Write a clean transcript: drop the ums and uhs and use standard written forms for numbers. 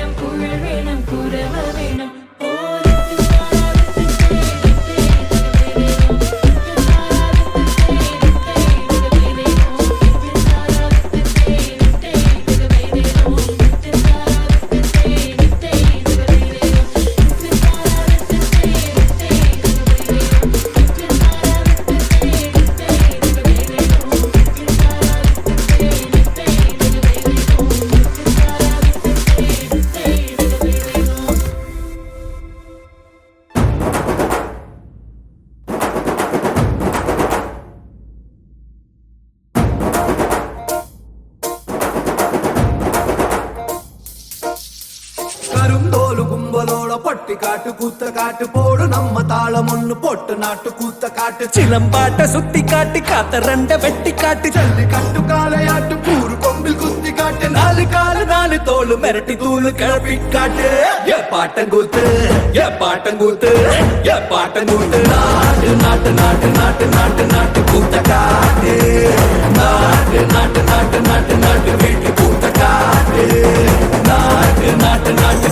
வேணும் குழல் வேணும் குரவ வேணும் கருந்தோலு கும்பலோட பட்டி காட்டு கூத்த காட்டு போடு நம்ம தாளம் ஒண்ணு போட்டு நாட்டு கூத்த காட்டு சிலம்பாட்ட சுத்தி காட்டி காத்த ரெண்ட வெட்டி காட்டி ஜல்லி கட்டு காளையாட்டு கூறு கொம்பில் குத்தி காட்டு நாலு காலு நாலு தோளு மிரட்டி தூளு கிளப்பி காட்டு ஏ பாட்டங்கூத்து ஏ பாட்டங்கூத்து ஏ பாட்டங்கூத்து நாட்டு நாட்டு நாட்டு நாட்டு நாட்டு நாட்டு கூத்த காட்டு நாட்டு நாட்டு நாட்டு நாட்டு நாட்டு வீட்டு கூத்த காட்டு நாட்டு நாட்டு நாட்டு